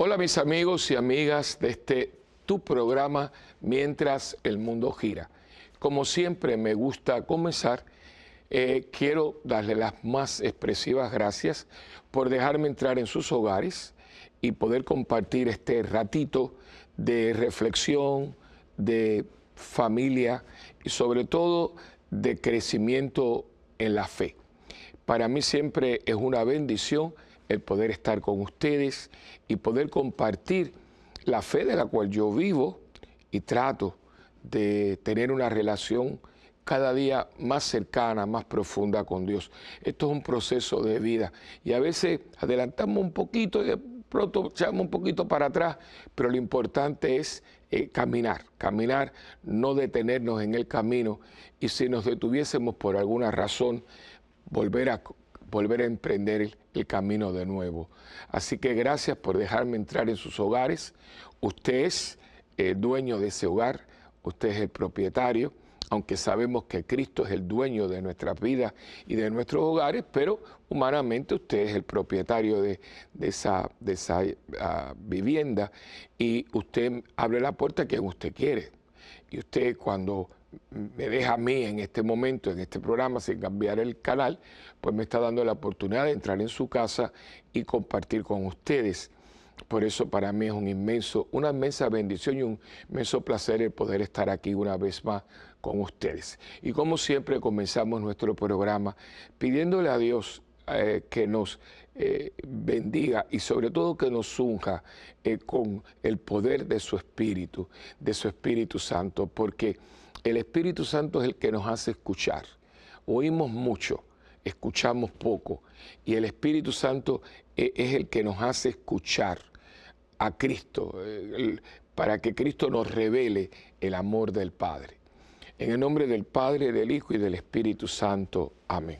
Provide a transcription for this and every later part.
Hola mis amigos y amigas de tu programa Mientras el Mundo Gira. Como siempre me gusta comenzar, quiero darle las más expresivas gracias por dejarme entrar en sus hogares y poder compartir este ratito de reflexión, de familia y sobre todo de crecimiento en la fe. Para mí siempre es una bendición el poder estar con ustedes y poder compartir la fe de la cual yo vivo y trato de tener una relación cada día más cercana, más profunda con Dios. Esto es un proceso de vida y a veces adelantamos un poquito y de pronto echamos un poquito para atrás, pero lo importante es caminar, no detenernos en el camino, y si nos detuviésemos por alguna razón, volver a emprender el camino de nuevo. Así que gracias por dejarme entrar en sus hogares. Usted es el dueño de ese hogar, usted es el propietario, aunque sabemos que Cristo es el dueño de nuestras vidas y de nuestros hogares, pero humanamente usted es el propietario de esa vivienda, y usted abre la puerta a quien usted quiere. Y usted, cuando me deja a mí en este momento, en este programa, sin cambiar el canal, pues me está dando la oportunidad de entrar en su casa y compartir con ustedes. Por eso para mí es una inmensa bendición y un inmenso placer el poder estar aquí una vez más con ustedes. Y como siempre comenzamos nuestro programa pidiéndole a Dios que nos bendiga y sobre todo que nos unja con el poder de su Espíritu Santo, porque el Espíritu Santo es el que nos hace escuchar. Oímos mucho, escuchamos poco, y el Espíritu Santo es el que nos hace escuchar a Cristo, para que Cristo nos revele el amor del Padre. En el nombre del Padre, del Hijo y del Espíritu Santo. Amén.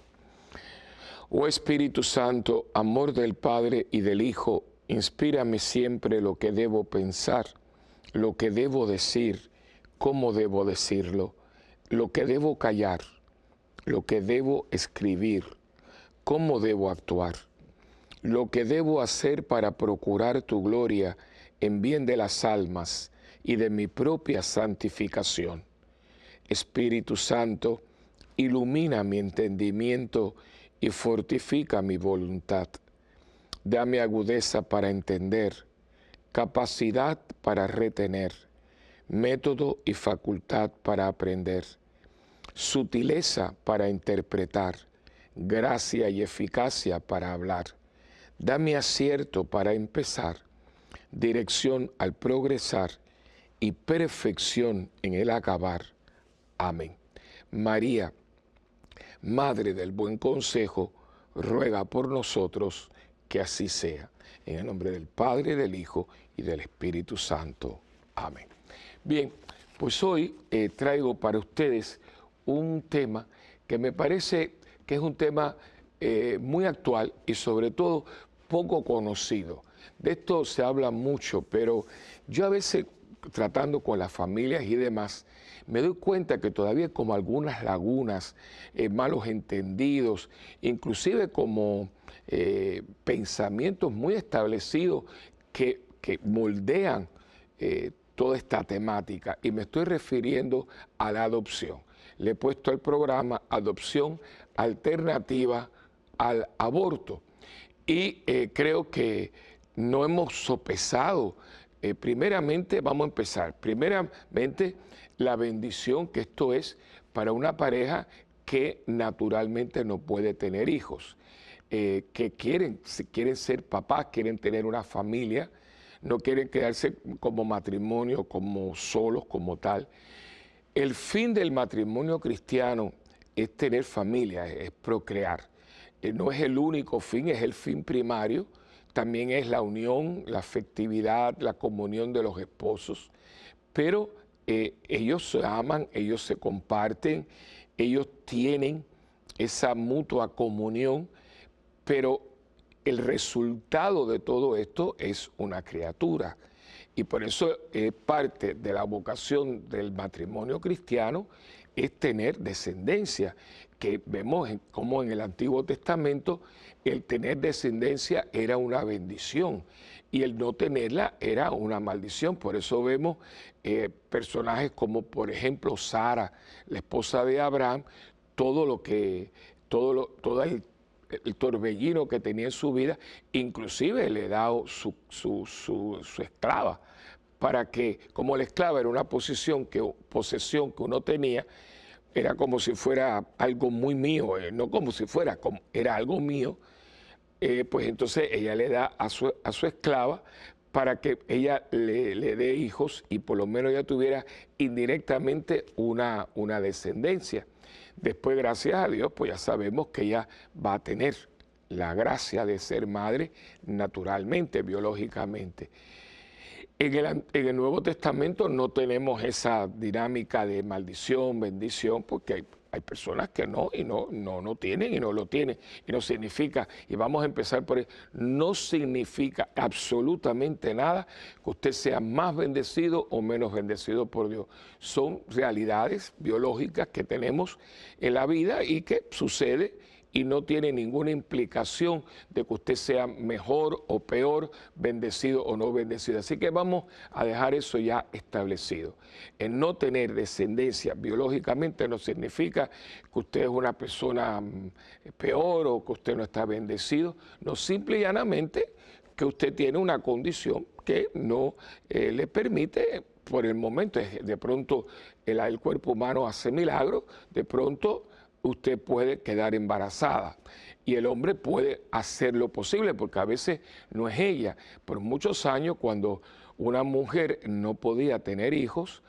Oh Espíritu Santo, amor del Padre y del Hijo, inspírame siempre lo que debo pensar, lo que debo decir, cómo debo decirlo, lo que debo callar, lo que debo escribir, cómo debo actuar, lo que debo hacer para procurar tu gloria en bien de las almas y de mi propia santificación. Espíritu Santo, ilumina mi entendimiento y fortifica mi voluntad. Dame agudeza para entender, capacidad para retener, método y facultad para aprender, sutileza para interpretar, gracia y eficacia para hablar. Dame acierto para empezar, dirección al progresar y perfección en el acabar. Amén. María, Madre del Buen Consejo, ruega por nosotros que así sea. En el nombre del Padre, del Hijo y del Espíritu Santo. Amén. Bien, pues hoy traigo para ustedes un tema que me parece que es un tema muy actual y sobre todo poco conocido. De esto se habla mucho, pero yo a veces, tratando con las familias y demás, me doy cuenta que todavía hay como algunas lagunas, malos entendidos, inclusive como pensamientos muy establecidos que moldean toda esta temática, y me estoy refiriendo a la adopción. Le he puesto al programa Adopción Alternativa al Aborto, y creo que no hemos sopesado. Primeramente, vamos a empezar. Primeramente, la bendición que esto es para una pareja que naturalmente no puede tener hijos, que quieren ser papás, quieren tener una familia, no quieren quedarse como matrimonio, como solos, como tal. El fin del matrimonio cristiano es tener familia, es procrear. No es el único fin, es el fin primario. También es la unión, la afectividad, la comunión de los esposos. Pero ellos se aman, ellos se comparten, ellos tienen esa mutua comunión, pero el resultado de todo esto es una criatura. Y por eso parte de la vocación del matrimonio cristiano es tener descendencia. que vemos como en el Antiguo Testamento el tener descendencia era una bendición y el no tenerla era una maldición. Por eso vemos personajes como, por ejemplo, Sara, la esposa de Abraham, todo el torbellino que tenía en su vida, inclusive le da su esclava, para que, como la esclava era una posesión que uno tenía, era como si fuera algo muy mío, no como si fuera, era algo mío, pues entonces ella le da a su esclava para que ella le dé hijos y por lo menos ella tuviera indirectamente una descendencia. Después, gracias a Dios, pues ya sabemos que ella va a tener la gracia de ser madre naturalmente, biológicamente. En el Nuevo Testamento no tenemos esa dinámica de maldición, bendición, porque hay personas que no tienen y no lo tienen. Y no significa, y vamos a empezar por ahí, no significa absolutamente nada que usted sea más bendecido o menos bendecido por Dios. Son realidades biológicas que tenemos en la vida y que sucede y no tiene ninguna implicación de que usted sea mejor o peor, bendecido o no bendecido. Así que vamos a dejar eso ya establecido. El no tener descendencia biológicamente no significa que usted es una persona peor o que usted no está bendecido. No, simple y llanamente que usted tiene una condición que no le permite por el momento. De pronto el cuerpo humano hace milagros, de pronto usted puede quedar embarazada y el hombre puede hacer lo posible porque a veces no es ella. Por muchos años cuando una mujer no podía tener hijos,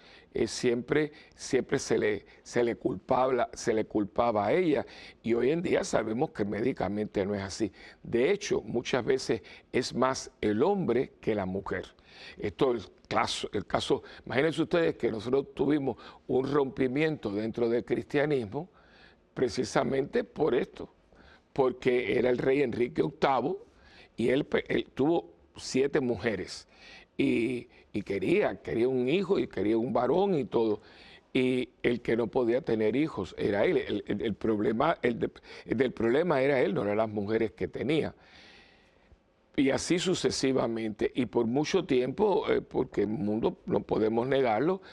siempre se le culpaba a ella y hoy en día sabemos que médicamente no es así. De hecho, muchas veces es más el hombre que la mujer. Esto es el caso, imagínense ustedes que nosotros tuvimos un rompimiento dentro del cristianismo precisamente por esto, porque era el rey Enrique VIII y él tuvo 7 mujeres y quería un hijo y quería un varón y todo. Y el que no podía tener hijos era él. El problema era él, no eran las mujeres que tenía. Y así sucesivamente, y por mucho tiempo, porque el mundo, no podemos negarlo,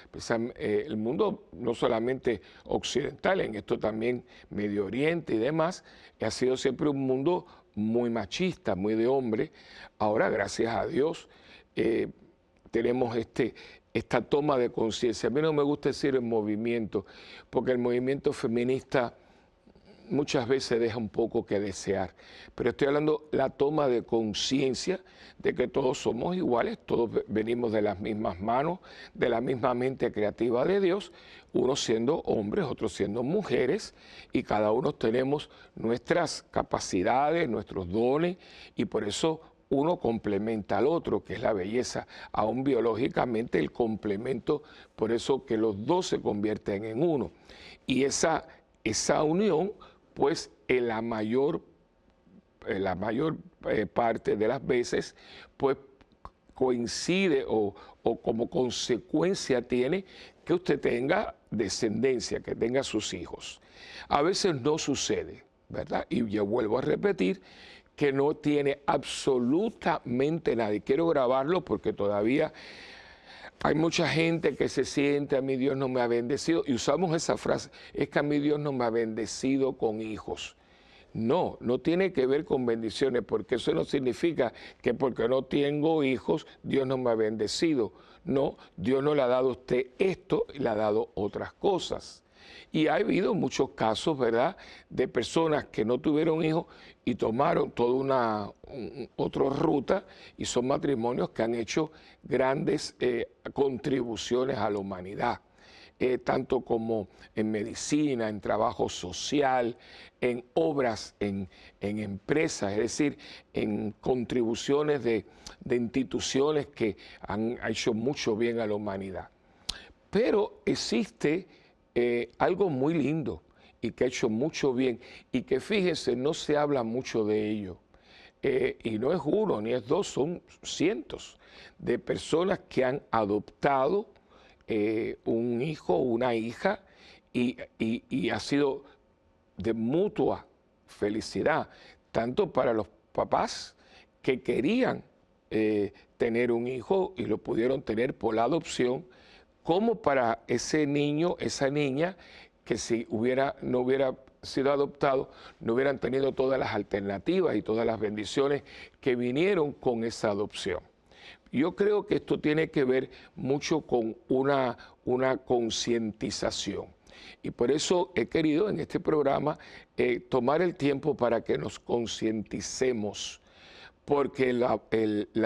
el mundo no solamente occidental, en esto también Medio Oriente y demás, ha sido siempre un mundo muy machista, muy de hombre. Ahora, gracias a Dios, tenemos esta toma de conciencia. A mí no me gusta decir el movimiento, porque el movimiento feminista muchas veces deja un poco que desear, pero estoy hablando la toma de conciencia de que todos somos iguales, todos venimos de las mismas manos, de la misma mente creativa de Dios, unos siendo hombres, otros siendo mujeres, y cada uno tenemos nuestras capacidades, nuestros dones, y por eso uno complementa al otro, que es la belleza, aún biológicamente el complemento, por eso que los dos se convierten en uno. Y esa unión, pues en la mayor parte de las veces, pues coincide o como consecuencia tiene que usted tenga descendencia, que tenga sus hijos. A veces no sucede, ¿verdad? Y yo vuelvo a repetir que no tiene absolutamente nada. Y quiero grabarlo porque todavía hay mucha gente que se siente, a mí Dios no me ha bendecido, y usamos esa frase, es que a mí Dios no me ha bendecido con hijos. No, no tiene que ver con bendiciones, porque eso no significa que porque no tengo hijos, Dios no me ha bendecido. No, Dios no le ha dado a usted esto, le ha dado otras cosas. Y ha habido muchos casos, ¿verdad?, de personas que no tuvieron hijos y tomaron toda otra ruta y son matrimonios que han hecho grandes contribuciones a la humanidad. Tanto como en medicina, en trabajo social, en obras, en empresas, es decir, en contribuciones de instituciones que han hecho mucho bien a la humanidad. Pero existe algo muy lindo y que ha hecho mucho bien y que fíjense, no se habla mucho de ello. Y no es uno ni es dos, son cientos de personas que han adoptado un hijo o una hija y ha sido de mutua felicidad, tanto para los papás que querían tener un hijo y lo pudieron tener por la adopción, como para ese niño, esa niña, que si no hubiera sido adoptado, no hubieran tenido todas las alternativas y todas las bendiciones que vinieron con esa adopción. Yo creo que esto tiene que ver mucho con una concientización. Y por eso he querido en este programa tomar el tiempo para que nos concienticemos, porque la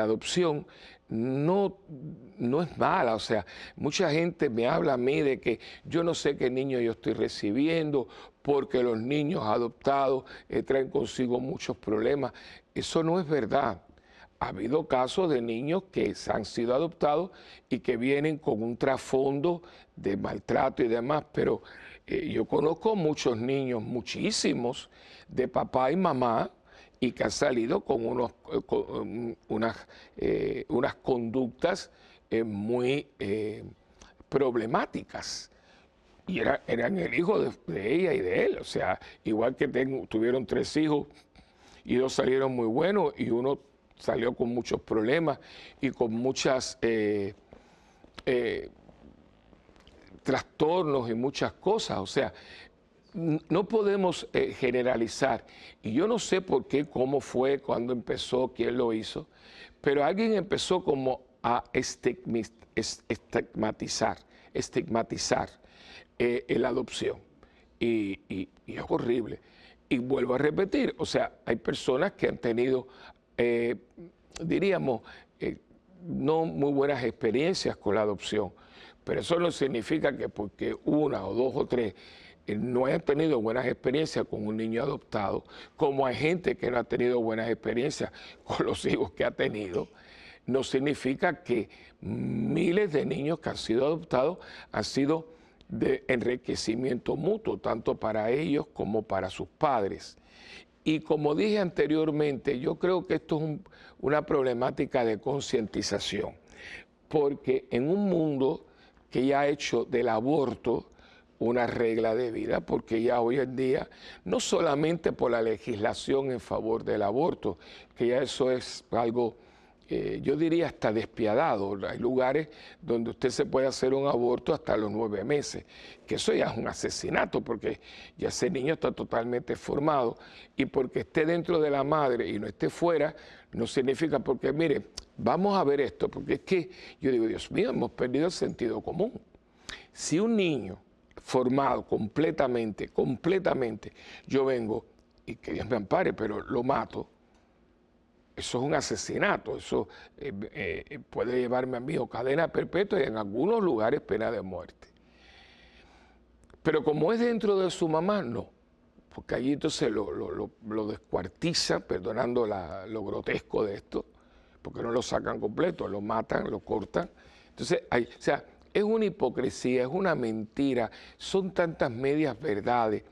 adopción no es mala. O sea, mucha gente me habla a mí de que yo no sé qué niño yo estoy recibiendo porque los niños adoptados traen consigo muchos problemas. Eso no es verdad. Ha habido casos de niños que han sido adoptados y que vienen con un trasfondo de maltrato y demás, pero yo conozco muchos niños, muchísimos, de papá y mamá, y que han salido con unas conductas muy problemáticas. Y eran el hijo de ella y de él. O sea, igual que tuvieron 3 hijos y 2 salieron muy buenos y uno salió con muchos problemas y con muchas trastornos y muchas cosas. O sea, no podemos generalizar. Y yo no sé por qué, cómo fue, cuándo empezó, quién lo hizo, pero alguien empezó como a estigmatizar la adopción. Y es horrible. Y vuelvo a repetir, o sea, hay personas que han tenido, diríamos, no muy buenas experiencias con la adopción, pero eso no significa que porque 1 o 2 o 3 no hayan tenido buenas experiencias con un niño adoptado, como hay gente que no ha tenido buenas experiencias con los hijos que ha tenido, no significa que miles de niños que han sido adoptados han sido de enriquecimiento mutuo, tanto para ellos como para sus padres. Y como dije anteriormente, yo creo que esto es una problemática de concientización, porque en un mundo que ya ha hecho del aborto una regla de vida, porque ya hoy en día, no solamente por la legislación en favor del aborto, que ya eso es algo, yo diría hasta despiadado. Hay lugares donde usted se puede hacer un aborto hasta los 9 meses, que eso ya es un asesinato, porque ya ese niño está totalmente formado, y porque esté dentro de la madre y no esté fuera, no significa, porque mire, vamos a ver esto, porque es que yo digo, Dios mío, hemos perdido el sentido común. Si un niño formado completamente, yo vengo, y que Dios me ampare, pero lo mato, eso es un asesinato. Eso puede llevarme a mí a cadena perpetua y en algunos lugares pena de muerte. Pero como es dentro de su mamá, no, porque allí entonces lo descuartiza, perdonando lo grotesco de esto, porque no lo sacan completo, lo matan, lo cortan. Entonces, o sea, es una hipocresía, es una mentira, son tantas medias verdades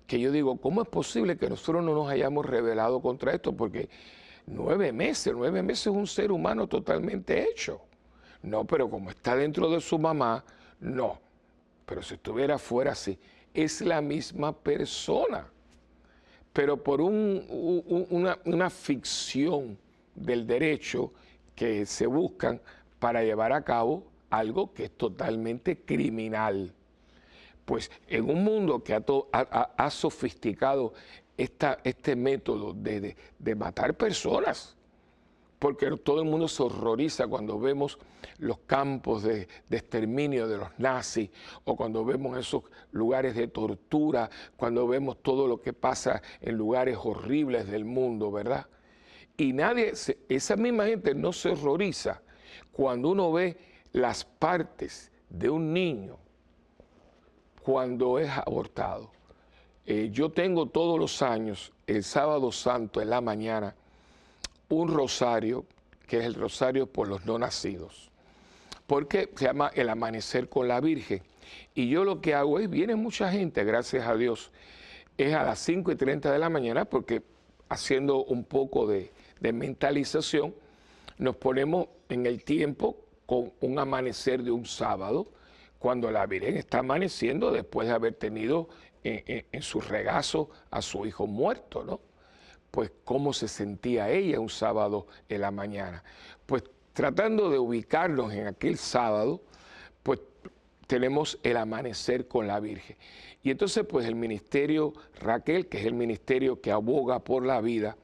que yo digo, ¿cómo es posible que nosotros no nos hayamos rebelado contra esto? Porque 9 meses es un ser humano totalmente hecho. No, pero como está dentro de su mamá, no. Pero si estuviera fuera, sí. Es la misma persona, pero por una ficción del derecho que se buscan para llevar a cabo algo que es totalmente criminal. Pues en un mundo que ha sofisticado este método de matar personas, porque todo el mundo se horroriza cuando vemos los campos de exterminio de los nazis, o cuando vemos esos lugares de tortura, cuando vemos todo lo que pasa en lugares horribles del mundo, ¿verdad? Y esa misma gente no se horroriza cuando uno ve las partes de un niño cuando es abortado. Yo tengo todos los años, el sábado santo en la mañana, un rosario, que es el rosario por los no nacidos, porque se llama el amanecer con la Virgen. Y yo lo que hago es, viene mucha gente, gracias a Dios, es a las 5:30 de la mañana, porque haciendo un poco de mentalización, nos ponemos en el tiempo con un amanecer de un sábado, cuando la Virgen está amaneciendo después de haber tenido en su regazo a su hijo muerto, ¿no? Pues cómo se sentía ella un sábado en la mañana. Pues tratando de ubicarnos en aquel sábado, pues tenemos el amanecer con la Virgen. Y entonces pues el ministerio Raquel, que es el ministerio que aboga por la vida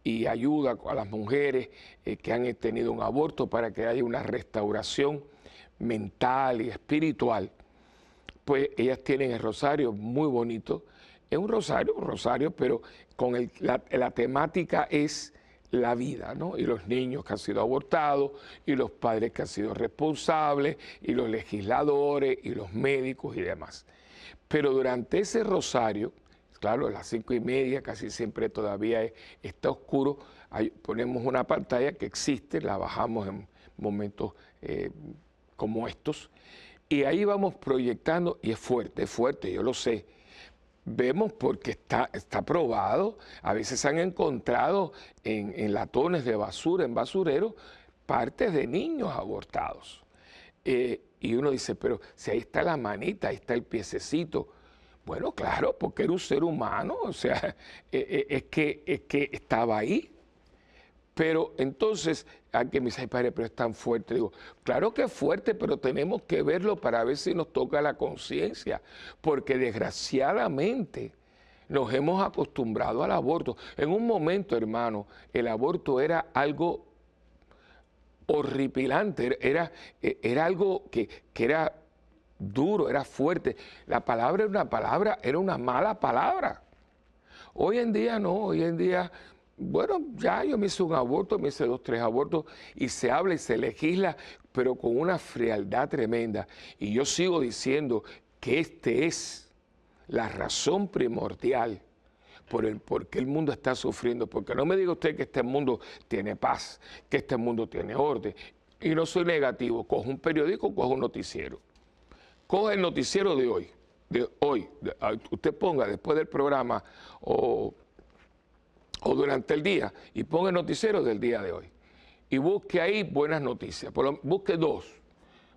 y ayuda a las mujeres que han tenido un aborto para que haya una restauración mental y espiritual, pues ellas tienen el rosario muy bonito. Es un rosario, pero con la temática es la vida, ¿no? Y los niños que han sido abortados, y los padres que han sido responsables, y los legisladores, y los médicos y demás. Pero durante ese rosario, claro, a las 5:30, casi siempre todavía está oscuro, ponemos una pantalla que existe, la bajamos en momentos como estos, y ahí vamos proyectando, y es fuerte, yo lo sé. Vemos porque está probado, a veces han encontrado en latones de basura, en basureros, partes de niños abortados. Y uno dice, pero si ahí está la manita, ahí está el piececito. Bueno, claro, porque era un ser humano, o sea, es que estaba ahí. Pero entonces, alguien me dice, ay, padre, pero es tan fuerte. Digo, claro que es fuerte, pero tenemos que verlo para ver si nos toca la conciencia, porque desgraciadamente nos hemos acostumbrado al aborto. En un momento, hermano, el aborto era algo horripilante, era algo que era duro, era fuerte. La palabra era una mala palabra. Hoy en día no, hoy en día, bueno, ya yo me hice un aborto, me hice 2, 3 abortos y se habla y se legisla, pero con una frialdad tremenda. Y yo sigo diciendo que este es la razón primordial por qué el mundo está sufriendo. Porque no me diga usted que este mundo tiene paz, que este mundo tiene orden. Y no soy negativo, cojo un periódico, cojo un noticiero. Coja el noticiero de hoy. Usted ponga después del programa o durante el día y ponga el noticiero del día de hoy. Y busque ahí buenas noticias, busque 2.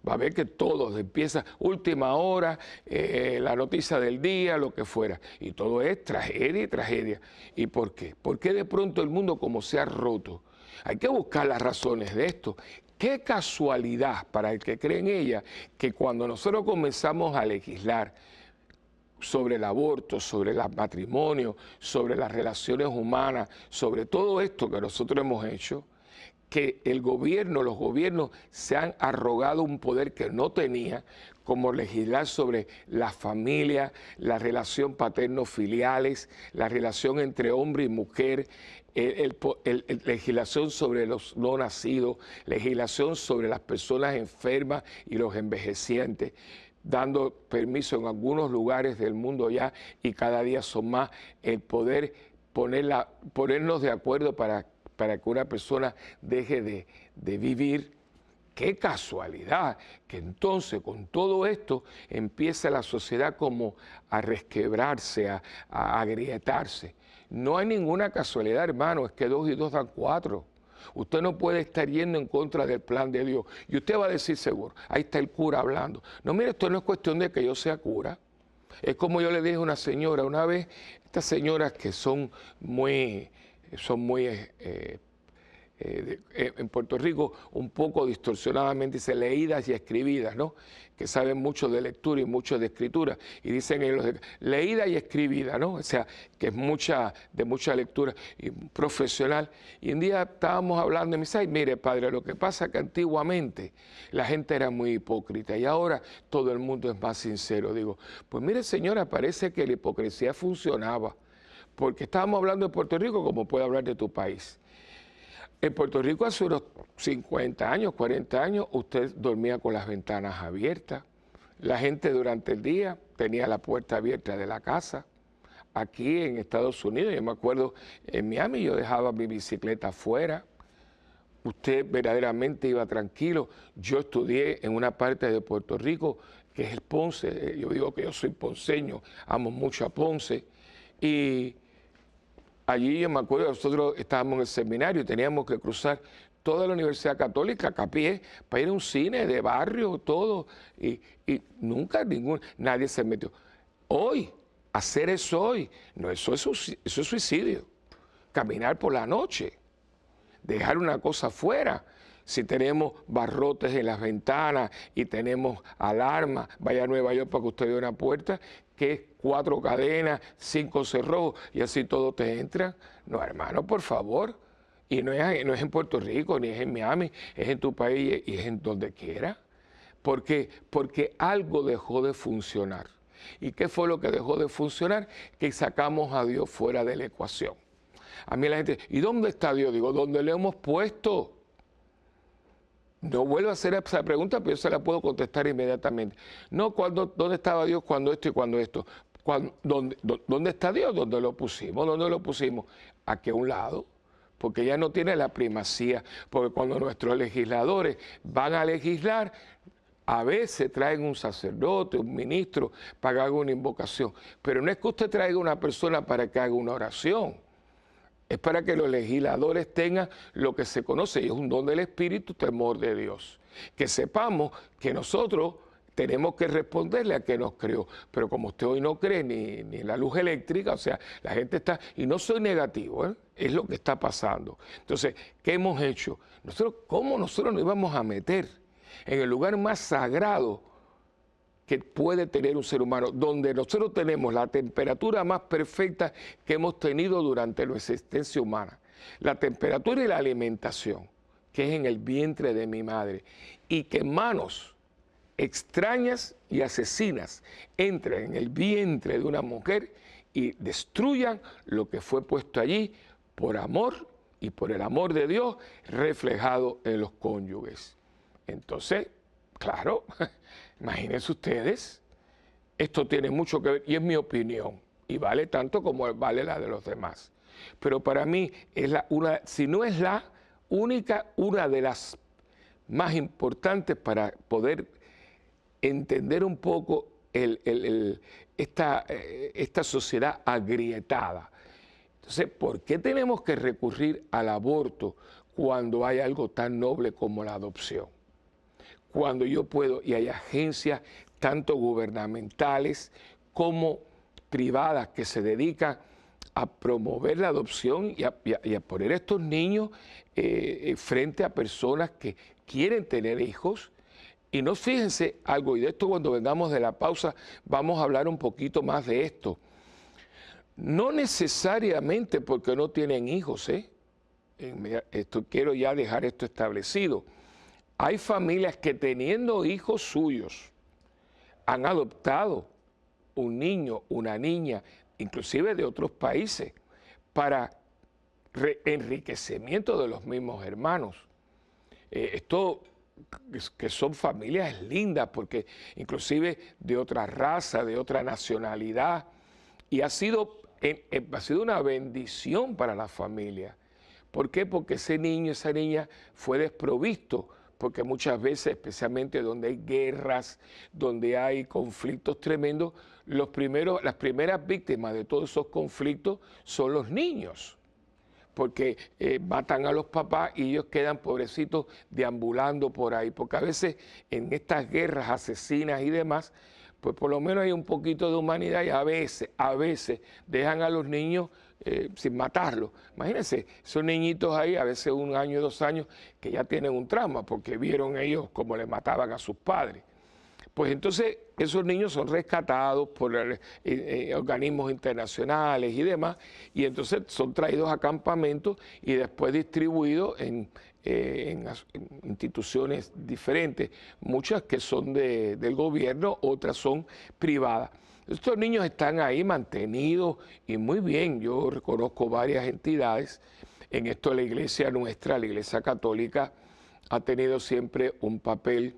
Va a ver que todos empieza última hora, la noticia del día, lo que fuera. Y todo es tragedia y tragedia. ¿Y por qué? ¿Por qué de pronto el mundo como se ha roto? Hay que buscar las razones de esto. Qué casualidad para el que cree en ella que cuando nosotros comenzamos a legislar sobre el aborto, sobre el matrimonio, sobre las relaciones humanas, sobre todo esto que nosotros hemos hecho, que los gobiernos se han arrogado un poder que no tenía, como legislar sobre la familia, la relación paterno-filiales, la relación entre hombre y mujer, legislación sobre los no nacidos, legislación sobre las personas enfermas y los envejecientes, dando permiso en algunos lugares del mundo ya, y cada día son más, el poder ponernos de acuerdo para que una persona deje de vivir. Qué casualidad que entonces con todo esto empieza la sociedad como a resquebrarse, a agrietarse. No hay ninguna casualidad, hermano, es que 2 y 2 dan 4. Usted no puede estar yendo en contra del plan de Dios. Y usted va a decir seguro, ahí está el cura hablando. No, mire, esto no es cuestión de que yo sea cura. Es como yo le dije a una señora una vez, estas señoras que son muy en Puerto Rico un poco distorsionadamente dice leídas y escribidas, ¿no? Que saben mucho de lectura y mucho de escritura, y dicen leída y escribida, ¿no? O sea, que es de mucha lectura y profesional. Y un día estábamos hablando y me dice, ay, mire, padre, lo que pasa es que antiguamente la gente era muy hipócrita y ahora todo el mundo es más sincero. Digo, pues mire, señora, parece que la hipocresía funcionaba, porque estábamos hablando de Puerto Rico como puede hablar de tu país. En Puerto Rico hace unos 50 años, 40 años, usted dormía con las ventanas abiertas. La gente durante el día tenía la puerta abierta de la casa. Aquí en Estados Unidos, yo me acuerdo, en Miami yo dejaba mi bicicleta afuera. Usted verdaderamente iba tranquilo. Yo estudié en una parte de Puerto Rico que es el Ponce. Yo digo que yo soy ponceño, amo mucho a Ponce. Y allí yo me acuerdo, nosotros estábamos en el seminario y teníamos que cruzar toda la Universidad Católica a pie para ir a un cine de barrio, todo, y nunca nadie se metió. Hoy hacer eso hoy, no, eso es suicidio. Caminar por la noche, dejar una cosa afuera. Si tenemos barrotes en las ventanas y tenemos alarmas, vaya a Nueva York para que usted vea una puerta que es 4 cadenas, 5 cerrojos y así todo te entra. No, hermano, por favor. Y no es en Puerto Rico, ni es en Miami, es en tu país y es en donde quiera. Porque algo dejó de funcionar. ¿Y qué fue lo que dejó de funcionar? Que sacamos a Dios fuera de la ecuación. A mí la gente, ¿y dónde está Dios? Digo, ¿dónde le hemos puesto? No vuelvo a hacer esa pregunta, pero yo se la puedo contestar inmediatamente. No, ¿dónde estaba Dios cuando esto y cuando esto? ¿Dónde está Dios? ¿Dónde lo pusimos? ¿Dónde lo pusimos? Aquí a un lado, porque ya no tiene la primacía. Porque cuando nuestros legisladores van a legislar, a veces traen un sacerdote, un ministro, para que haga una invocación. Pero no es que usted traiga una persona para que haga una oración. Es para que los legisladores tengan lo que se conoce, y es un don del Espíritu, temor de Dios. Que sepamos que nosotros tenemos que responderle a que nos creó. Pero como usted hoy no cree ni en la luz eléctrica, o sea, la gente está, y no soy negativo, es lo que está pasando. Entonces, ¿qué hemos hecho? ¿Cómo nosotros nos íbamos a meter en el lugar más sagrado que puede tener un ser humano, donde nosotros tenemos la temperatura más perfecta que hemos tenido durante nuestra existencia humana, la temperatura y la alimentación, que es en el vientre de mi madre, y que manos extrañas y asesinas entren en el vientre de una mujer y destruyan lo que fue puesto allí por amor y por el amor de Dios reflejado en los cónyuges. Entonces, claro, imagínense ustedes, esto tiene mucho que ver, y es mi opinión, y vale tanto como vale la de los demás. Pero para mí, si no es la única, una de las más importantes para poder entender un poco esta sociedad agrietada. Entonces, ¿por qué tenemos que recurrir al aborto cuando hay algo tan noble como la adopción? Cuando yo puedo, y hay agencias tanto gubernamentales como privadas que se dedican a promover la adopción y a poner a estos niños frente a personas que quieren tener hijos. Y no, fíjense algo, y de esto cuando vengamos de la pausa vamos a hablar un poquito más de esto. No necesariamente porque no tienen hijos, quiero ya dejar esto establecido. Hay familias que teniendo hijos suyos han adoptado un niño, una niña, inclusive de otros países, para enriquecimiento de los mismos hermanos. Esto que son familias lindas, porque inclusive de otra raza, de otra nacionalidad, y ha sido una bendición para la familia. ¿Por qué? Porque ese niño, esa niña fue desprovisto, porque muchas veces, especialmente donde hay guerras, donde hay conflictos tremendos, las primeras víctimas de todos esos conflictos son los niños, porque matan a los papás y ellos quedan pobrecitos deambulando por ahí, porque a veces en estas guerras asesinas y demás, pues por lo menos hay un poquito de humanidad y a veces dejan a los niños sin matarlos. Imagínense, esos niñitos ahí, a veces 1 año, 2 años, que ya tienen un trauma porque vieron ellos cómo le mataban a sus padres. Pues entonces esos niños son rescatados por organismos internacionales y demás, y entonces son traídos a campamentos y después distribuidos en instituciones diferentes, muchas que son del gobierno, otras son privadas. Estos niños están ahí mantenidos y muy bien. Yo reconozco varias entidades. En esto la iglesia nuestra, la iglesia católica, ha tenido siempre un papel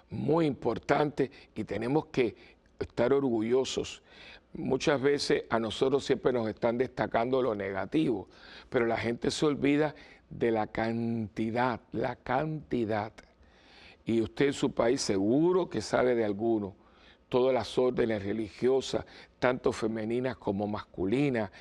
muy importante y tenemos que estar orgullosos. Muchas veces a nosotros siempre nos están destacando lo negativo, pero la gente se olvida de la cantidad. Y usted en su país seguro que sabe de alguno. Todas las órdenes religiosas, tanto femeninas como masculinas,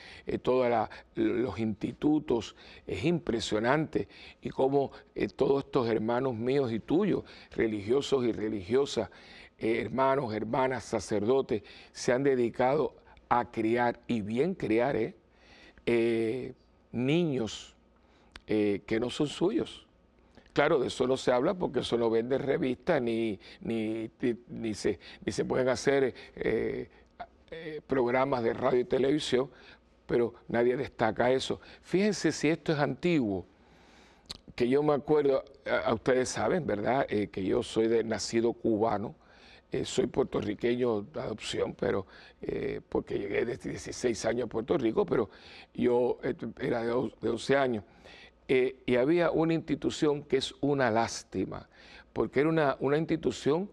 todos los institutos, es impresionante. Y cómo todos estos hermanos míos y tuyos, religiosos y religiosas, hermanos, hermanas, sacerdotes, se han dedicado a criar, y bien criar, niños que no son suyos. Claro, de eso no se habla porque eso no vende revistas ni se pueden hacer programas de radio y televisión, pero nadie destaca eso. Fíjense si esto es antiguo, que yo me acuerdo, a ustedes saben, ¿verdad? Que yo soy nacido cubano, soy puertorriqueño de adopción, pero porque llegué desde 16 años a Puerto Rico, pero yo era de 11 años. Y había una institución que es una lástima, porque era una institución,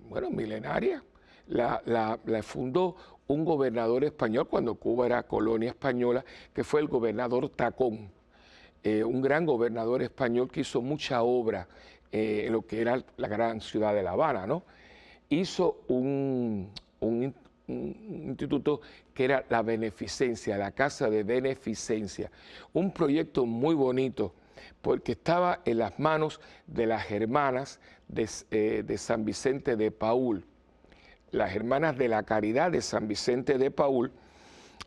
bueno, milenaria. La fundó un gobernador español cuando Cuba era colonia española, que fue el gobernador Tacón, un gran gobernador español que hizo mucha obra en lo que era la gran ciudad de La Habana, ¿no? Hizo un instituto que era la Beneficencia, la Casa de Beneficencia, un proyecto muy bonito porque estaba en las manos de las hermanas de San Vicente de Paúl, las hermanas de la Caridad de San Vicente de Paúl,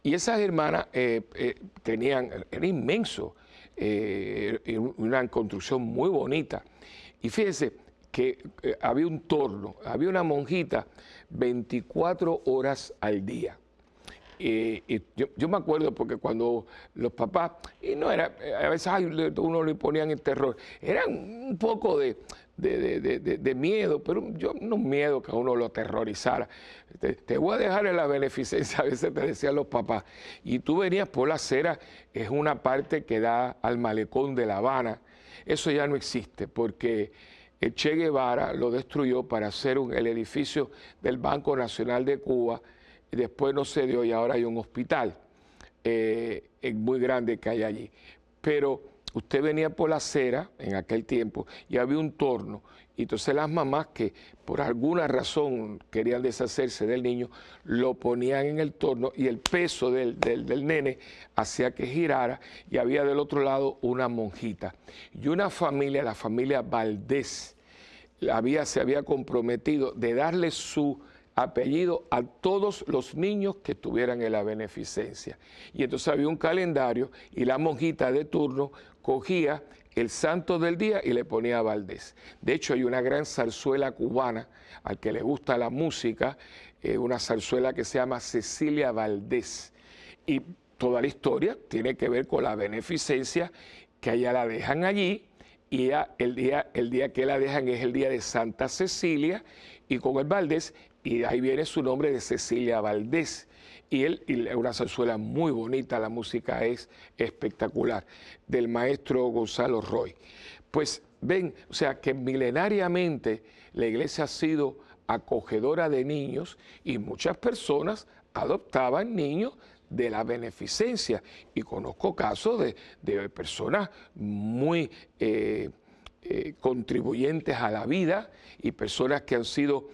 y esas hermanas era inmenso, una construcción muy bonita. Y fíjense que había un torno, había una monjita 24 horas al día. Y yo me acuerdo porque cuando los papás, y no era, a veces uno le ponían en terror, era un poco de miedo, pero yo no miedo que a uno lo aterrorizara. Te voy a dejar en la Beneficencia, a veces te decían los papás, y tú venías por la acera, es una parte que da al malecón de La Habana. Eso ya no existe porque el Che Guevara lo destruyó para hacer el edificio del Banco Nacional de Cuba, y después no se dio y ahora hay un hospital muy grande que hay allí. Pero usted venía por la acera en aquel tiempo y había un torno, y entonces las mamás que por alguna razón querían deshacerse del niño, lo ponían en el torno y el peso del nene hacía que girara, y había del otro lado una monjita. Y una familia, la familia Valdés, se había comprometido de darle su apellido a todos los niños que estuvieran en la Beneficencia. Y entonces había un calendario y la monjita de turno cogía el santo del día y le ponía Valdés. De hecho, hay una gran zarzuela cubana, al que le gusta la música, una zarzuela que se llama Cecilia Valdés. Y toda la historia tiene que ver con la Beneficencia, que allá la dejan allí, y el día que la dejan es el día de Santa Cecilia, y con el Valdés, y ahí viene su nombre de Cecilia Valdés. Y es una zarzuela muy bonita, la música es espectacular, del maestro Gonzalo Roy. Pues ven, o sea que milenariamente la iglesia ha sido acogedora de niños, y muchas personas adoptaban niños de la Beneficencia. Y conozco casos de personas muy contribuyentes a la vida, y personas que han sido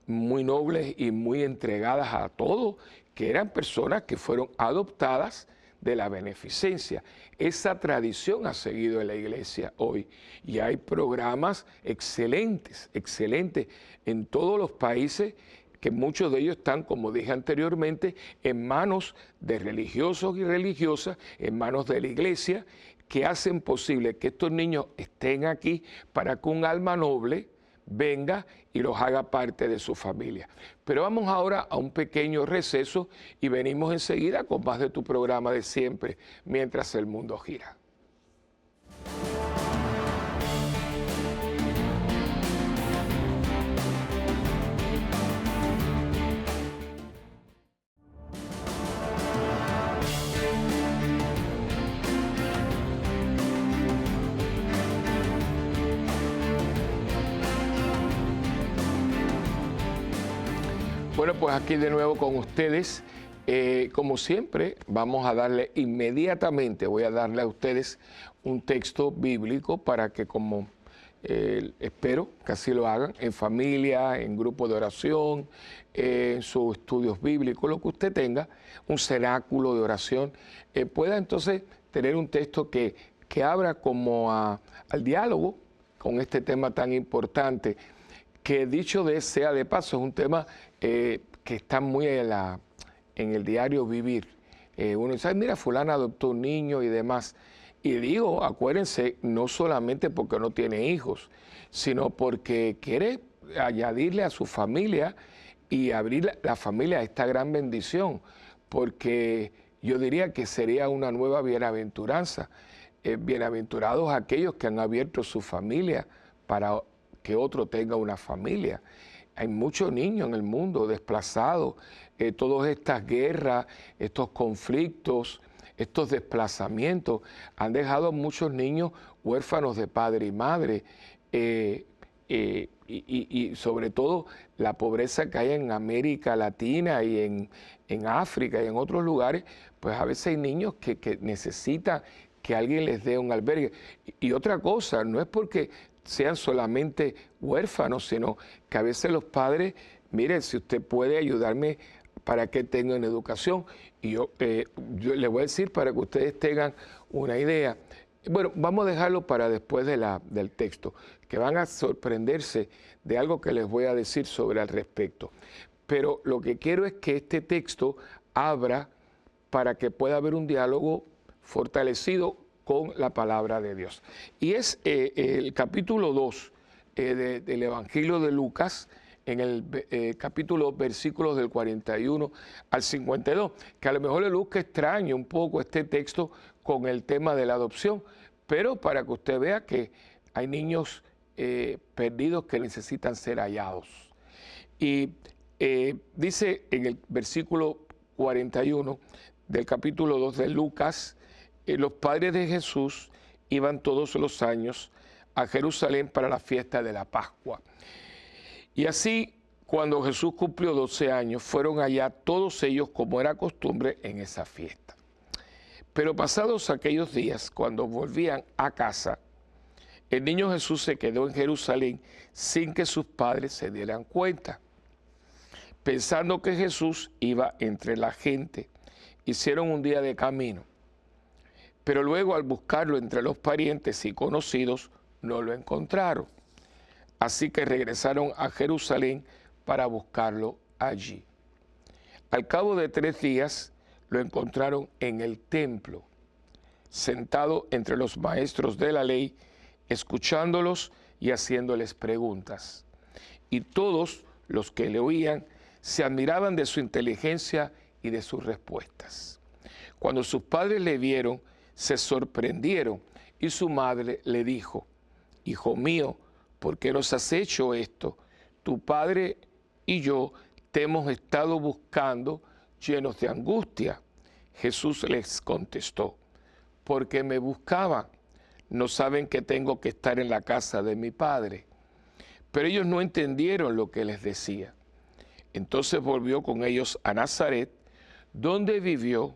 muy nobles y muy entregadas a todo, que eran personas que fueron adoptadas de la Beneficencia. Esa tradición ha seguido en la iglesia hoy, y hay programas excelentes en todos los países, que muchos de ellos están, como dije anteriormente, en manos de religiosos y religiosas, en manos de la iglesia, que hacen posible que estos niños estén aquí para que un alma noble venga y los haga parte de su familia. Pero vamos ahora a un pequeño receso y venimos enseguida con más de tu programa de siempre, Mientras el Mundo Gira. Bueno, pues aquí de nuevo con ustedes. Como siempre, vamos a darle inmediatamente, voy a darle a ustedes un texto bíblico para que, como espero que así lo hagan, en familia, en grupo de oración, en sus estudios bíblicos, lo que usted tenga, un cenáculo de oración, pueda entonces tener un texto que abra como al diálogo con este tema tan importante, que dicho sea de paso, es un tema que está muy en el diario vivir. Uno dice, "Ay, mira, fulana adoptó un niño y demás". Y digo, acuérdense, no solamente porque no tiene hijos, sino porque quiere añadirle a su familia y abrir la familia a esta gran bendición, porque yo diría que sería una nueva bienaventuranza. Bienaventurados aquellos que han abierto su familia para que otro tenga una familia. Hay muchos niños en el mundo desplazados, todas estas guerras, estos conflictos, estos desplazamientos han dejado a muchos niños huérfanos de padre y madre, y sobre todo la pobreza que hay en América Latina y en África y en otros lugares, pues a veces hay niños que necesitan que alguien les dé un albergue. Y otra cosa, no es porque sean solamente huérfanos, sino que a veces los padres, mire, si usted puede ayudarme para que tengan educación, y yo le voy a decir para que ustedes tengan una idea. Bueno, vamos a dejarlo para después del texto, que van a sorprenderse de algo que les voy a decir sobre al respecto. Pero lo que quiero es que este texto abra para que pueda haber un diálogo fortalecido con la palabra de Dios. Y es el capítulo 2 del Evangelio de Lucas, en el capítulo versículos del 41 al 52, que a lo mejor le luzca extraño un poco este texto con el tema de la adopción, pero para que usted vea que hay niños perdidos que necesitan ser hallados. Y dice en el versículo 41 del capítulo 2 de Lucas, los padres de Jesús iban todos los años a Jerusalén para la fiesta de la Pascua. Y así, cuando Jesús cumplió 12 años, fueron allá todos ellos como era costumbre en esa fiesta. Pero pasados aquellos días, cuando volvían a casa, el niño Jesús se quedó en Jerusalén sin que sus padres se dieran cuenta. Pensando que Jesús iba entre la gente, hicieron un día de camino. Pero luego, al buscarlo entre los parientes y conocidos, no lo encontraron. Así que regresaron a Jerusalén para buscarlo allí. Al cabo de 3 días, lo encontraron en el templo, sentado entre los maestros de la ley, escuchándolos y haciéndoles preguntas. Y todos los que le oían se admiraban de su inteligencia y de sus respuestas. Cuando sus padres le vieron, se sorprendieron, y su madre le dijo, «Hijo mío, ¿por qué nos has hecho esto? Tu padre y yo te hemos estado buscando llenos de angustia». Jesús les contestó, «¿Porque me buscaban? ¿No saben que tengo que estar en la casa de mi padre?». Pero ellos no entendieron lo que les decía. Entonces volvió con ellos a Nazaret, donde vivió,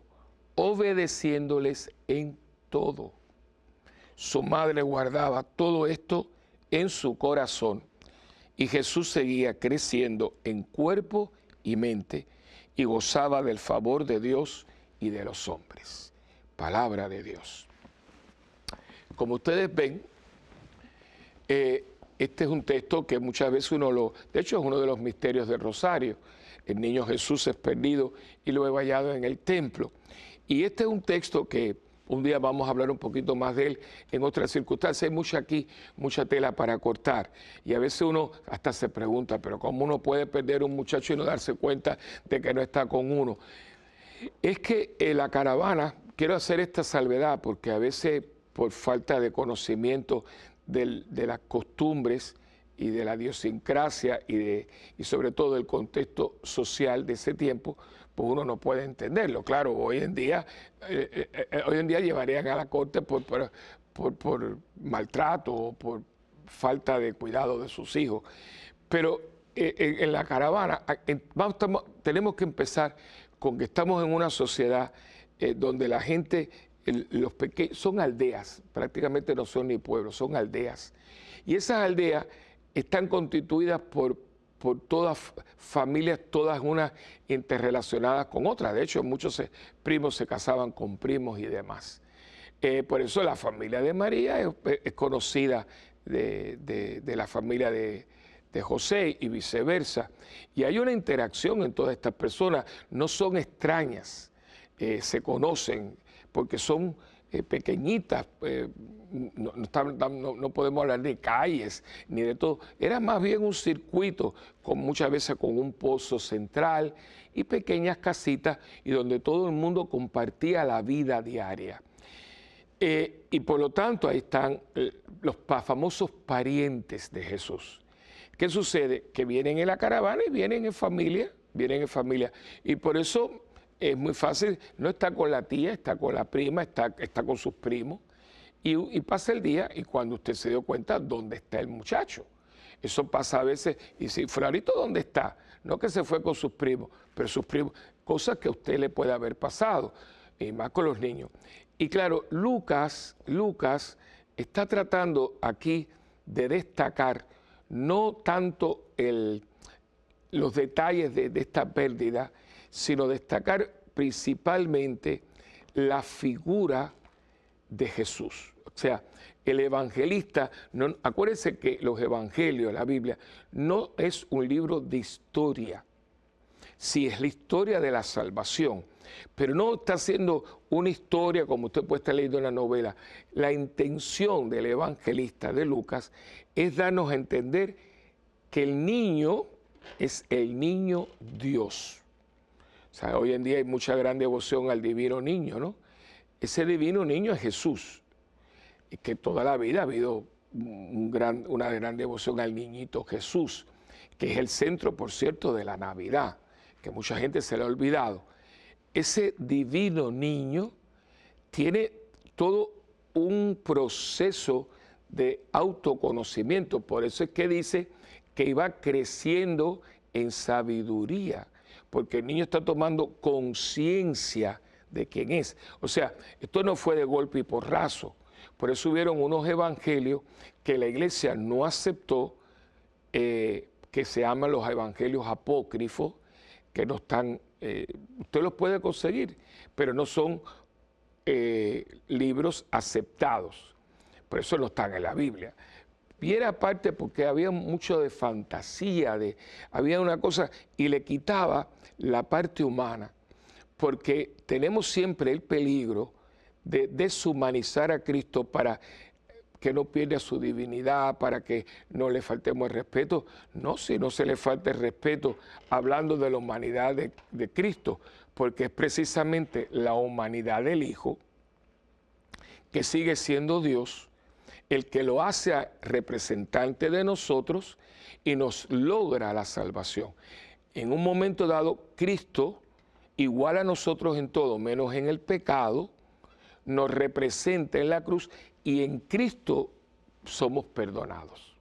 obedeciéndoles en todo. Su madre guardaba todo esto en su corazón, y Jesús seguía creciendo en cuerpo y mente, y gozaba del favor de Dios y de los hombres. Palabra de Dios. Como ustedes ven, este es un texto que muchas veces de hecho es uno de los misterios del Rosario. El niño Jesús es perdido y luego hallado en el templo. Y este es un texto que un día vamos a hablar un poquito más de él en otras circunstancias. Hay mucha tela para cortar. Y a veces uno hasta se pregunta, pero ¿cómo uno puede perder a un muchacho y no darse cuenta de que no está con uno? Es que la caravana, quiero hacer esta salvedad, porque a veces por falta de conocimiento de las costumbres y de la idiosincrasia y sobre todo del contexto social de ese tiempo, pues uno no puede entenderlo. Claro, hoy en día llevarían a la corte por maltrato o por falta de cuidado de sus hijos. Pero en la caravana tenemos que empezar con que estamos en una sociedad donde la gente, los pequeños, son aldeas, prácticamente no son ni pueblos, son aldeas. Y esas aldeas están constituidas por todas familias, todas unas interrelacionadas con otras. De hecho, muchos primos se casaban con primos y demás. Por eso la familia de María es conocida de la familia de de José y viceversa. Y hay una interacción en todas estas personas, no son extrañas, se conocen porque son pequeñitas, no podemos hablar de calles ni de todo. Era más bien un circuito, muchas veces con un pozo central y pequeñas casitas y donde todo el mundo compartía la vida diaria. Y por lo tanto ahí están los famosos parientes de Jesús. ¿Qué sucede? Que vienen en la caravana y vienen en familia, Y por eso es muy fácil, no está con la tía, está con la prima, está con sus primos. Y pasa el día y cuando usted se dio cuenta, ¿dónde está el muchacho? Eso pasa a veces, y dice, Frarito, ¿dónde está? No que se fue con sus primos, pero sus primos, cosas que a usted le puede haber pasado, y más con los niños. Y claro, Lucas está tratando aquí de destacar no tanto los detalles de esta pérdida, sino destacar principalmente la figura de Jesús. O sea, el evangelista, acuérdense que los evangelios, la Biblia, no es un libro de historia. Sí, es la historia de la salvación, pero no está haciendo una historia como usted puede estar leyendo en la novela. La intención del evangelista de Lucas es darnos a entender que el niño es el niño Dios. O sea, hoy en día hay mucha gran devoción al divino niño, ¿no? Ese divino niño es Jesús, y que toda la vida ha habido una gran devoción al niñito Jesús, que es el centro, por cierto, de la Navidad, que mucha gente se le ha olvidado. Ese divino niño tiene todo un proceso de autoconocimiento, por eso es que dice que iba creciendo en sabiduría, porque el niño está tomando conciencia de quién es. O sea, esto no fue de golpe y porrazo. Por eso hubieron unos evangelios que la iglesia no aceptó, que se llaman los evangelios apócrifos, que no están, usted los puede conseguir, pero no son libros aceptados. Por eso no están en la Biblia. Y era aparte porque había mucho de fantasía, había una cosa, y le quitaba la parte humana, porque tenemos siempre el peligro de deshumanizar a Cristo para que no pierda su divinidad, para que no le faltemos el respeto. No, si no se le falta el respeto hablando de la humanidad de Cristo, porque es precisamente la humanidad del Hijo, que sigue siendo Dios, el que lo hace representante de nosotros y nos logra la salvación. En un momento dado, Cristo, igual a nosotros en todo, menos en el pecado, nos representa en la cruz y en Cristo somos perdonados.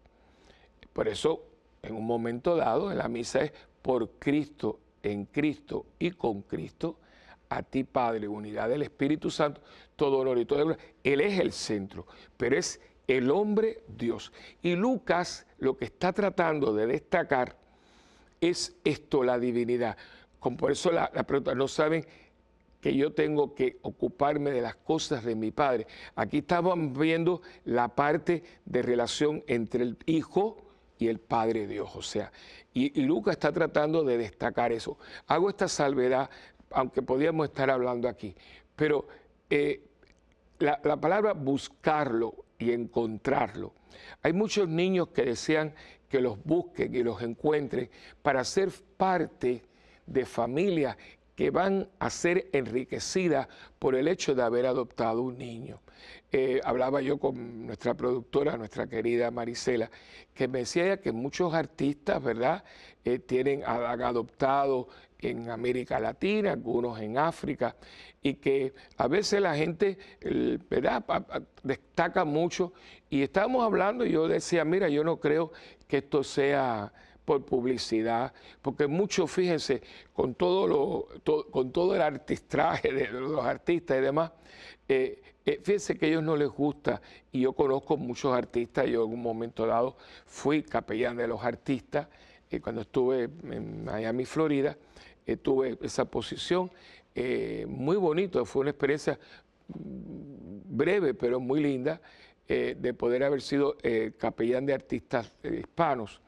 Por eso, en un momento dado, en la misa es por Cristo, en Cristo y con Cristo, a ti, Padre, unidad del Espíritu Santo, todo honor y toda gloria. Él es el centro, pero es el hombre Dios. Y Lucas lo que está tratando de destacar es esto, la divinidad. Por eso la pregunta, no saben que yo tengo que ocuparme de las cosas de mi Padre. Aquí estamos viendo la parte de relación entre el Hijo y el Padre Dios. O sea, y Lucas está tratando de destacar eso. Hago esta salvedad, aunque podíamos estar hablando aquí, pero la palabra buscarlo y encontrarlo. Hay muchos niños que desean que los busquen y los encuentren para ser parte de familias que van a ser enriquecidas por el hecho de haber adoptado un niño. Hablaba yo con nuestra productora, nuestra querida Marisela, que me decía ella que muchos artistas, ¿verdad?, han adoptado en América Latina, algunos en África, y que a veces la gente, ¿verdad?, destaca mucho. Y estábamos hablando y yo decía, mira, yo no creo que esto sea por publicidad, porque muchos, fíjense, con todo el artistraje de los artistas y demás, fíjense que a ellos no les gusta, y yo conozco muchos artistas, yo en un momento dado fui capellán de los artistas, cuando estuve en Miami, Florida, tuve esa posición, muy bonito, fue una experiencia breve, pero muy linda, de poder haber sido capellán de artistas hispanos.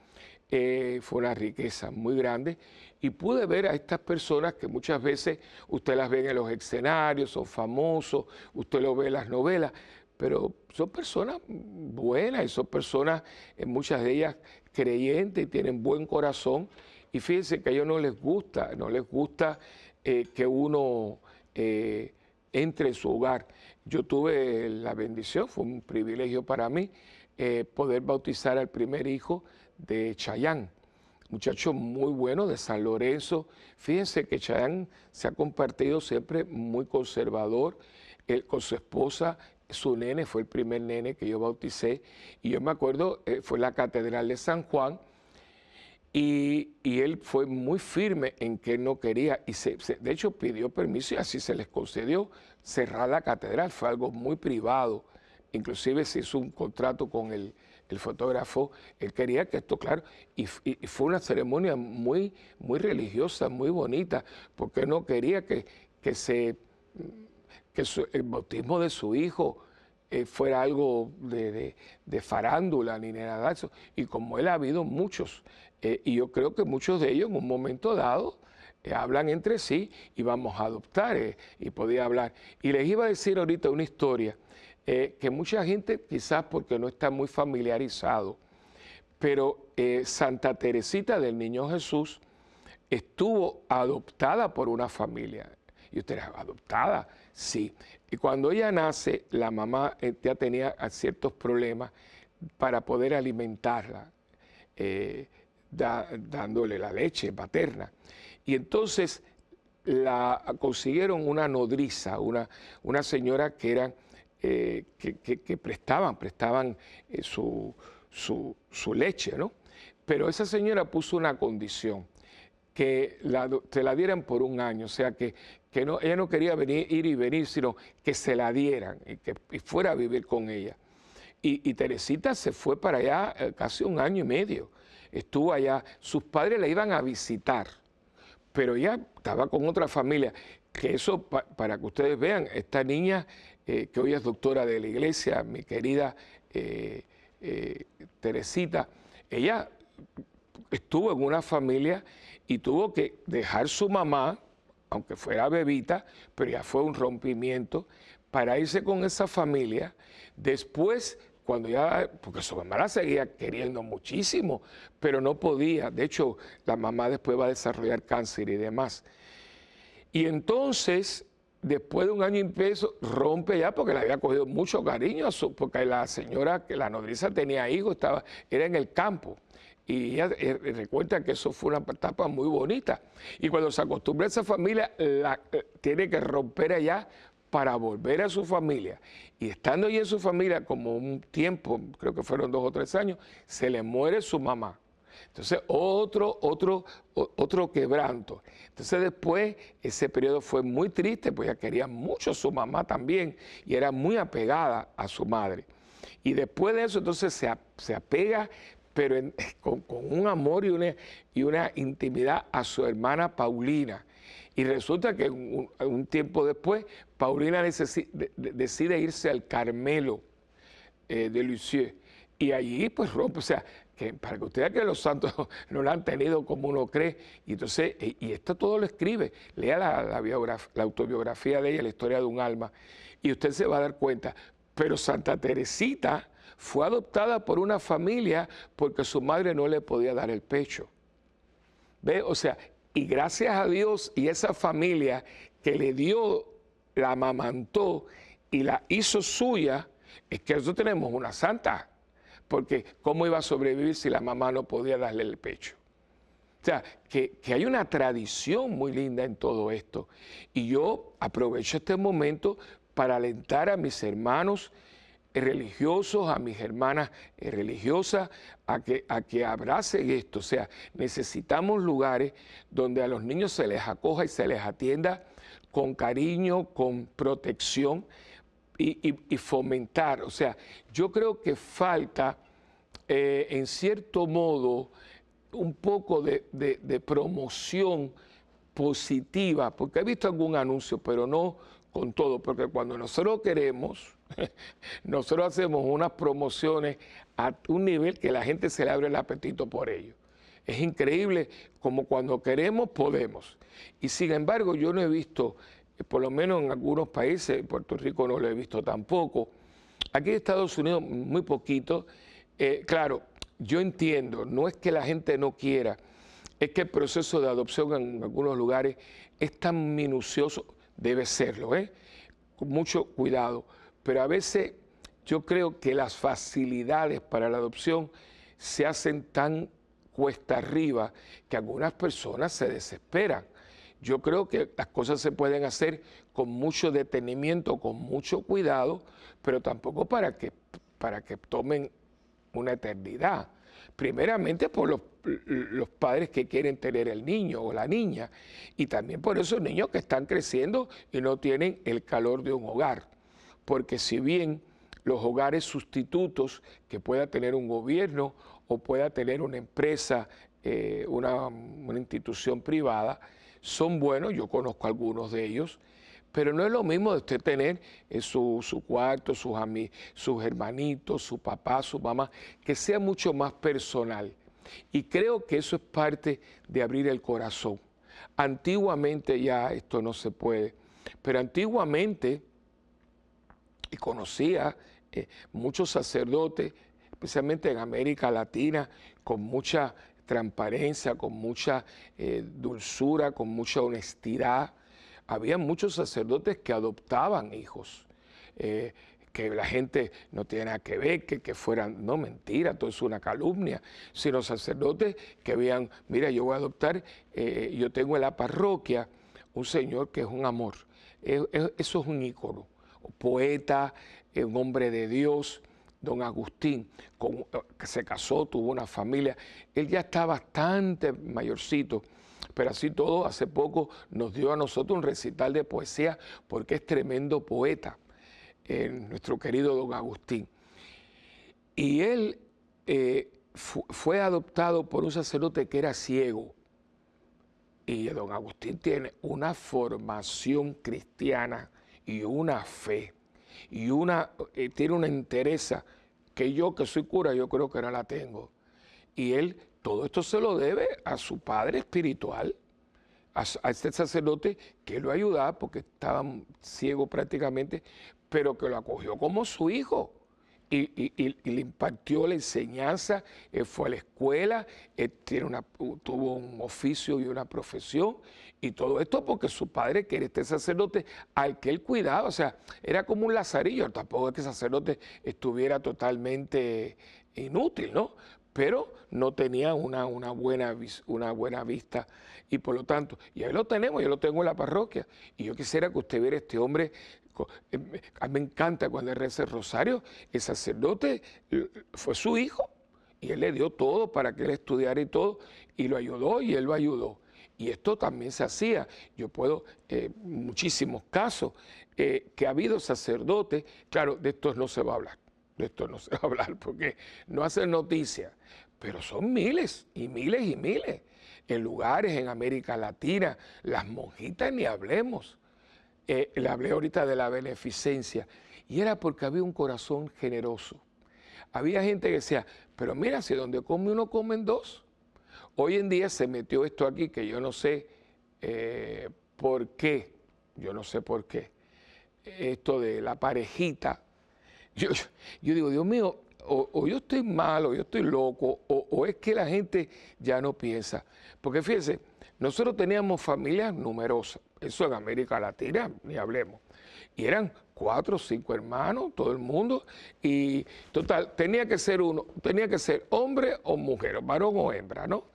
fue una riqueza muy grande y pude ver a estas personas que muchas veces usted las ve en los escenarios, son famosos, usted lo ve en las novelas, pero son personas buenas y son personas, muchas de ellas creyentes y tienen buen corazón y fíjense que a ellos no les gusta que uno entre en su hogar. Yo tuve la bendición, fue un privilegio para mí poder bautizar al primer hijo de Chayán, muchacho muy bueno de San Lorenzo. Fíjense que Chayán se ha compartido siempre muy conservador, él con su esposa, su nene fue el primer nene que yo bauticé, y yo me acuerdo, fue en la Catedral de San Juan, y él fue muy firme en que él no quería, y de hecho pidió permiso y así se les concedió cerrar la catedral, fue algo muy privado, inclusive se hizo un contrato con el fotógrafo, él quería que esto, claro, y fue una ceremonia muy, muy religiosa, muy bonita, porque no quería que el bautismo de su hijo fuera algo de farándula ni nada de eso. Y como él ha habido muchos, y yo creo que muchos de ellos en un momento dado hablan entre sí y vamos a adoptar, y podía hablar. Y les iba a decir ahorita una historia que mucha gente quizás porque no está muy familiarizado, pero Santa Teresita del Niño Jesús estuvo adoptada por una familia. Y usted era adoptada, sí. Y cuando ella nace, la mamá ya tenía ciertos problemas para poder alimentarla, dándole la leche materna. Y entonces la consiguieron una nodriza, una señora que era que prestaban su leche, ¿no? Pero esa señora puso una condición, que se la dieran por un año, o sea que no, ella no quería ir y venir, sino que se la dieran y fuera a vivir con ella. Y Teresita se fue para allá casi un año y medio, estuvo allá, sus padres la iban a visitar, pero ella estaba con otra familia, que eso, para que ustedes vean, esta niña que hoy es doctora de la iglesia, mi querida Teresita, ella estuvo en una familia y tuvo que dejar su mamá, aunque fuera bebita, pero ya fue un rompimiento, para irse con esa familia. Después, cuando ya, porque su mamá la seguía queriendo muchísimo, pero no podía. De hecho, la mamá después va a desarrollar cáncer y demás. Y entonces, después de un año y medio, rompe ya porque le había cogido mucho cariño, porque la señora, que la nodriza tenía hijos, era en el campo. Y ella recuerda que eso fue una etapa muy bonita. Y cuando se acostumbra a esa familia, tiene que romper allá para volver a su familia. Y estando allí en su familia, como un tiempo, creo que fueron 2 o 3 años, se le muere su mamá. Entonces, otro quebranto. Entonces, después, ese periodo fue muy triste, pues ella quería mucho a su mamá también y era muy apegada a su madre. Y después de eso, entonces se apega, pero con un amor y una intimidad a su hermana Paulina. Y resulta que un tiempo después, Paulina decide irse al Carmelo de Lisieux. Y allí pues rompe, o sea, que para que usted vea que los santos no lo han tenido como uno cree. Y entonces, y esto todo lo escribe. Lea la autobiografía de ella, la historia de un alma, y usted se va a dar cuenta. Pero Santa Teresita fue adoptada por una familia porque su madre no le podía dar el pecho. ¿Ve? O sea, y gracias a Dios y esa familia que le dio, la amamantó y la hizo suya, es que nosotros tenemos una santa. Porque ¿cómo iba a sobrevivir si la mamá no podía darle el pecho? O sea, que hay una tradición muy linda en todo esto. Y yo aprovecho este momento para alentar a mis hermanos religiosos, a mis hermanas religiosas, a que abracen esto. O sea, necesitamos lugares donde a los niños se les acoja y se les atienda con cariño, con protección y fomentar. O sea, yo creo que falta, en cierto modo, un poco de promoción positiva, porque he visto algún anuncio, pero no con todo, porque cuando nosotros queremos, nosotros hacemos unas promociones a un nivel que la gente se le abre el apetito por ello. Es increíble como cuando queremos podemos. Y sin embargo yo no he visto, por lo menos en algunos países, en Puerto Rico no lo he visto tampoco, aquí en Estados Unidos muy poquito. Claro, yo entiendo, no es que la gente no quiera, es que el proceso de adopción en algunos lugares es tan minucioso, debe serlo, con mucho cuidado, pero a veces yo creo que las facilidades para la adopción se hacen tan cuesta arriba que algunas personas se desesperan. Yo creo que las cosas se pueden hacer con mucho detenimiento, con mucho cuidado, pero tampoco para que tomen una eternidad. Primeramente por los padres que quieren tener el niño o la niña, y también por esos niños que están creciendo y no tienen el calor de un hogar. Porque si bien los hogares sustitutos que pueda tener un gobierno o pueda tener una empresa, una institución privada, son buenos, yo conozco algunos de ellos, pero no es lo mismo de usted tener su cuarto, sus hermanitos, su papá, su mamá, que sea mucho más personal. Y creo que eso es parte de abrir el corazón. Antiguamente ya esto no se puede, pero antiguamente, y conocía muchos sacerdotes, especialmente en América Latina, con mucha transparencia, con mucha dulzura, con mucha honestidad. Había muchos sacerdotes que adoptaban hijos, que la gente no tiene nada que ver, que fueran, no, mentira, todo es una calumnia, sino sacerdotes que vean, mira, yo voy a adoptar, yo tengo en la parroquia un señor que es un amor, eso es un ícono, poeta, un hombre de Dios, don Agustín, que se casó, tuvo una familia, él ya está bastante mayorcito, pero así todo, hace poco nos dio a nosotros un recital de poesía porque es tremendo poeta, nuestro querido don Agustín. Y él fue adoptado por un sacerdote que era ciego. Y don Agustín tiene una formación cristiana y una fe, y tiene una entereza que yo, que soy cura, yo creo que no la tengo. Y él, todo esto se lo debe a su padre espiritual, a este sacerdote que lo ayudaba porque estaba ciego prácticamente, pero que lo acogió como su hijo. Y le impartió la enseñanza, fue a la escuela, tuvo un oficio y una profesión, y todo esto porque su padre, que era este sacerdote, al que él cuidaba, o sea, era como un lazarillo, tampoco es que el sacerdote estuviera totalmente inútil, ¿no? Pero no tenía una buena vista, y por lo tanto, y ahí lo tenemos, yo lo tengo en la parroquia, y yo quisiera que usted viera este hombre. A mí me encanta cuando él reza el rosario, el sacerdote fue su hijo y él le dio todo para que él estudiara y todo, y lo ayudó y él lo ayudó. Y esto también se hacía. Yo puedo, muchísimos casos que ha habido sacerdotes, claro, de estos no se va a hablar, de esto no se va a hablar porque no hacen noticias, pero son miles y miles y miles. En lugares en América Latina, las monjitas ni hablemos. Le hablé ahorita de la beneficencia, y era porque había un corazón generoso. Había gente que decía, pero mira, si donde come uno, comen dos. Hoy en día se metió esto aquí, que yo no sé por qué, yo no sé por qué, esto de la parejita. Yo digo, Dios mío, o yo estoy mal, o yo estoy loco, o es que la gente ya no piensa. Porque fíjense, nosotros teníamos familias numerosas, eso en América Latina, ni hablemos. Y eran 4 o 5 hermanos, todo el mundo, y total, tenía que ser hombre o mujer, varón o hembra, ¿no?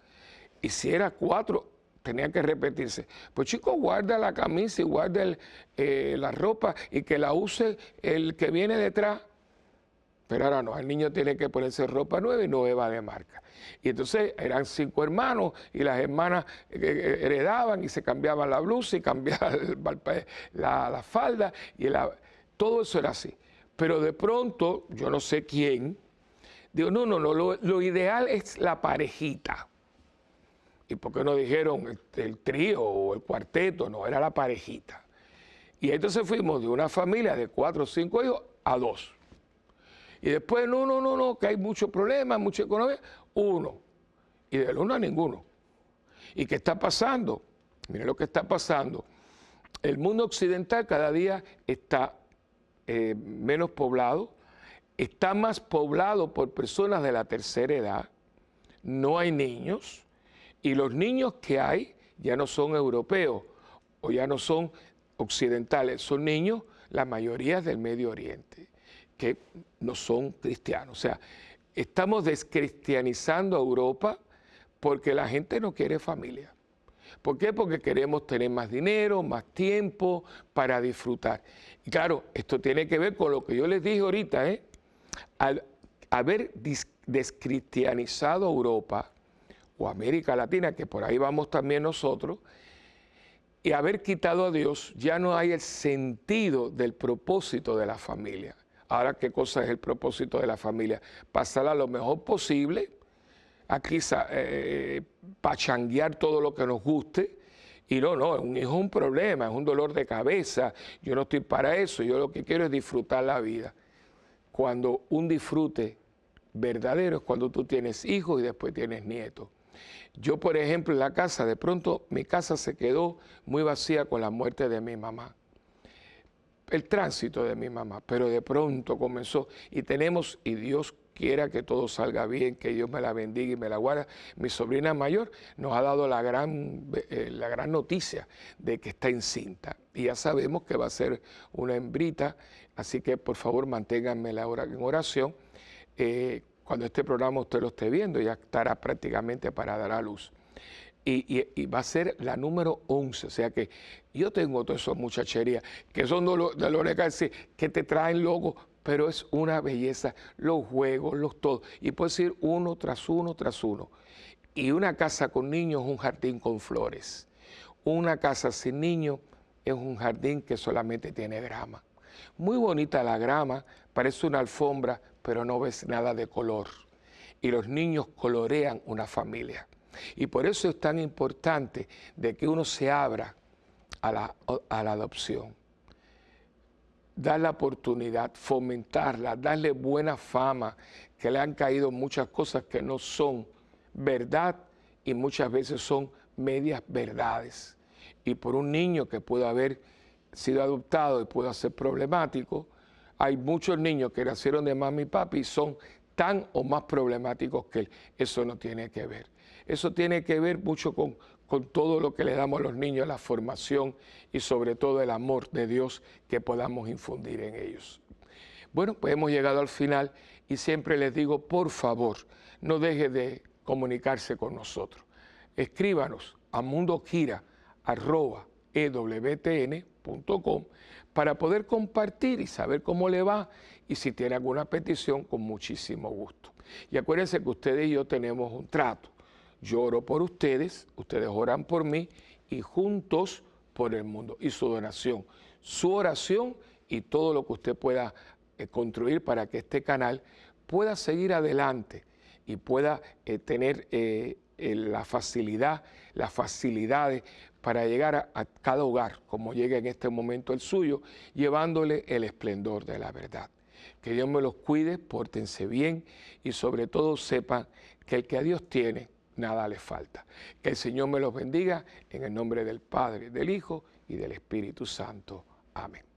Y si era 4, tenía que repetirse. Pues chicos, guarda la camisa y guarda la ropa y que la use el que viene detrás. Pero ahora no, el niño tiene que ponerse ropa nueva y nueva de marca. Y entonces eran 5 hermanos y las hermanas heredaban y se cambiaban la blusa y cambiaban la falda. Todo eso era así. Pero de pronto, yo no sé quién, digo, no, lo ideal es la parejita. ¿Y por qué no dijeron el trío o el cuarteto? No, era la parejita. Y entonces fuimos de una familia de 4 o 5 hijos a 2. Y después, no, que hay muchos problemas, mucha economía, 1. y del 1 a ninguno. ¿Y qué está pasando? Miren lo que está pasando. El mundo occidental cada día está menos poblado, está más poblado por personas de la tercera edad, no hay niños, y los niños que hay ya no son europeos o ya no son occidentales, son niños, la mayoría del Medio Oriente, que no son cristianos. O sea, estamos descristianizando a Europa porque la gente no quiere familia. ¿Por qué? Porque queremos tener más dinero, más tiempo para disfrutar. Y claro, esto tiene que ver con lo que yo les dije ahorita, Al haber descristianizado Europa o América Latina, que por ahí vamos también nosotros, y haber quitado a Dios, ya no hay el sentido del propósito de la familia. Ahora, ¿qué cosa es el propósito de la familia? Pasarla lo mejor posible, aquí pachanguear todo lo que nos guste, y no, un hijo es un problema, es un dolor de cabeza, yo no estoy para eso, yo lo que quiero es disfrutar la vida. Cuando un disfrute verdadero es cuando tú tienes hijos y después tienes nietos. Yo, por ejemplo, en la casa, de pronto mi casa se quedó muy vacía con la muerte de mi mamá, el tránsito de mi mamá, pero de pronto comenzó y tenemos, y Dios quiera que todo salga bien, que Dios me la bendiga y me la guarda. Mi sobrina mayor nos ha dado la gran noticia de que está encinta y ya sabemos que va a ser una hembrita, así que por favor manténganme en oración. Cuando este programa usted lo esté viendo, ya estará prácticamente para dar a luz. Y va a ser la número 11, o sea que yo tengo todas esas muchacherías que son dolores que te traen loco, pero es una belleza, los juegos, los todo, y puedes ir uno tras uno tras uno. Y una casa con niños es un jardín con flores, una casa sin niños es un jardín que solamente tiene grama. Muy bonita la grama, parece una alfombra, pero no ves nada de color. Y los niños colorean una familia. Y por eso es tan importante de que uno se abra a la adopción. Dar la oportunidad, fomentarla, darle buena fama, que le han caído muchas cosas que no son verdad y muchas veces son medias verdades. Y por un niño que pueda haber sido adoptado y pueda ser problemático, hay muchos niños que nacieron de mami y papi y son tan o más problemáticos que él. Eso no tiene que ver. Eso tiene que ver mucho con todo lo que le damos a los niños, la formación y sobre todo el amor de Dios que podamos infundir en ellos. Bueno, pues hemos llegado al final y siempre les digo, por favor, no deje de comunicarse con nosotros. Escríbanos a mundogira@ewtn.com para poder compartir y saber cómo le va y si tiene alguna petición, con muchísimo gusto. Y acuérdense que ustedes y yo tenemos un trato. Yo oro por ustedes, ustedes oran por mí y juntos por el mundo. Y su donación, su oración y todo lo que usted pueda construir para que este canal pueda seguir adelante y pueda tener la facilidad, las facilidades para llegar a cada hogar, como llega en este momento el suyo, llevándole el esplendor de la verdad. Que Dios me los cuide, pórtense bien y sobre todo sepan que el que a Dios tiene, nada les falta. Que el Señor me los bendiga en el nombre del Padre, del Hijo y del Espíritu Santo. Amén.